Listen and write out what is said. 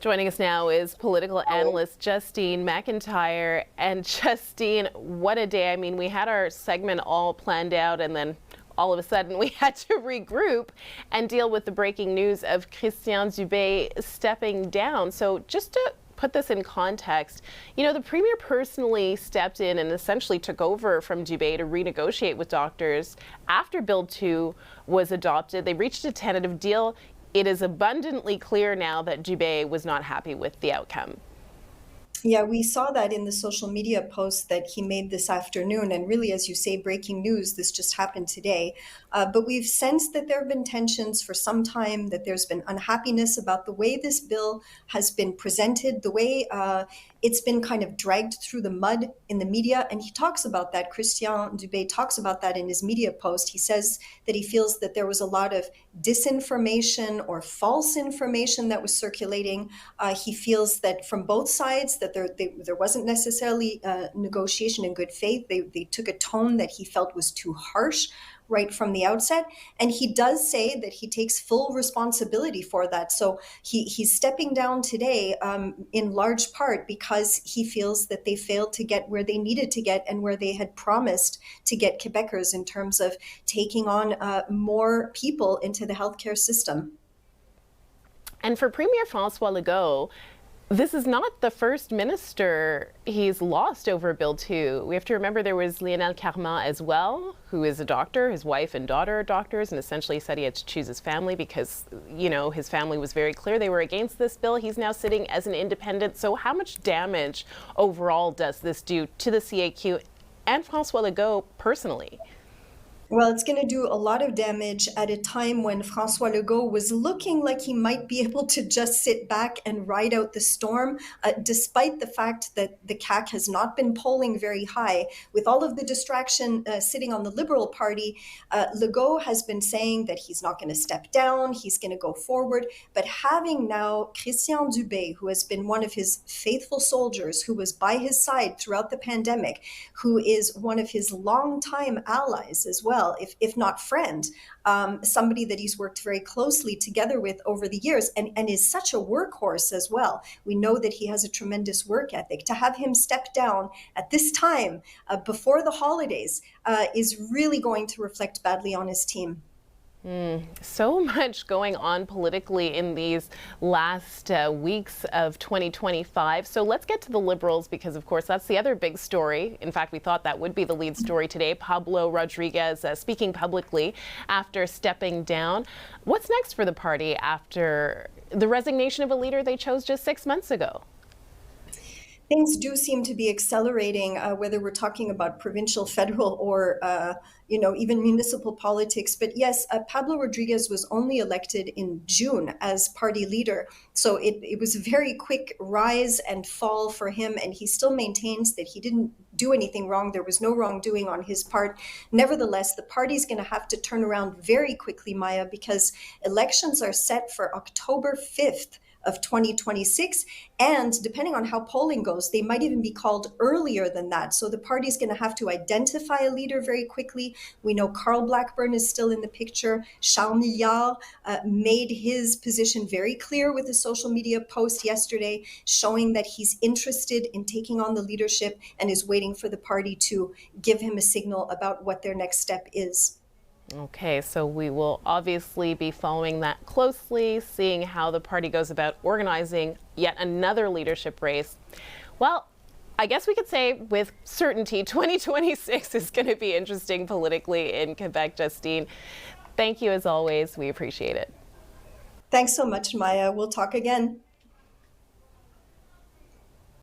Joining us now is political analyst Justine McIntyre. And Justine, what a day. I mean, we had our segment all planned out and then all of a sudden we had to regroup and deal with the breaking news of Christian Dubé stepping down. So just to put this in context, you know, the Premier personally stepped in and essentially took over from Dubé to renegotiate with doctors after Bill 2 was adopted. They reached a tentative deal. It is abundantly clear now that Dubé was not happy with the outcome. Yeah, we saw that in the social media post that he made this afternoon. And really, as you say, breaking news, this just happened today. But we've sensed that there have been tensions for some time, that there's been unhappiness about the way this bill has been presented, the way it's been kind of dragged through the mud in the media. And he talks about that. Christian Dubé talks about that in his media post. He says that he feels that there was a lot of disinformation or false information that was circulating. He feels that from both sides that there wasn't necessarily negotiation in good faith. They took a tone that he felt was too harsh right from the outset. And he does say that he takes full responsibility for that. So he's stepping down today in large part because he feels that they failed to get where they needed to get and where they had promised to get Quebecers in terms of taking on more people into the healthcare system. And for Premier François Legault, this is not the first minister he's lost over Bill 2. We have to remember there was Lionel Carman as well, who is a doctor. His wife and daughter are doctors, and essentially said he had to choose his family because, you know, his family was very clear they were against this bill. He's now sitting as an independent. So how much damage overall does this do to the CAQ and François Legault personally? Well, it's going to do a lot of damage at a time when François Legault was looking like he might be able to just sit back and ride out the storm, despite the fact that the CAQ has not been polling very high. With all of the distraction sitting on the Liberal Party, Legault has been saying that he's not going to step down, he's going to go forward. But having now Christian Dubé, who has been one of his faithful soldiers, who was by his side throughout the pandemic, who is one of his longtime allies as well, if not friend, somebody that he's worked very closely together with over the years and is such a workhorse as well. We know that he has a tremendous work ethic. To have him step down at this time before the holidays is really going to reflect badly on his team. So much going on politically in these last weeks of 2025. So let's get to the Liberals because, of course, that's the other big story. In fact, we thought that would be the lead story today. Pablo Rodriguez speaking publicly after stepping down. What's next for the party after the resignation of a leader they chose just 6 months ago? Things do seem to be accelerating, whether we're talking about provincial, federal, or even municipal politics. But yes, Pablo Rodriguez was only elected in June as party leader. So it was a very quick rise and fall for him. And he still maintains that he didn't do anything wrong. There was no wrongdoing on his part. Nevertheless, the party's going to have to turn around very quickly, Maya, because elections are set for October 5th. Of 2026. And depending on how polling goes, they might even be called earlier than that. So the party's going to have to identify a leader very quickly. We know Carl Blackburn is still in the picture. Charles Milliard made his position very clear with a social media post yesterday, showing that he's interested in taking on the leadership and is waiting for the party to give him a signal about what their next step is. Okay, so we will obviously be following that closely, seeing how the party goes about organizing yet another leadership race. Well, I guess we could say with certainty 2026 is going to be interesting politically in Quebec, Justine. Thank you as always. We appreciate it. Thanks so much, Maya. We'll talk again.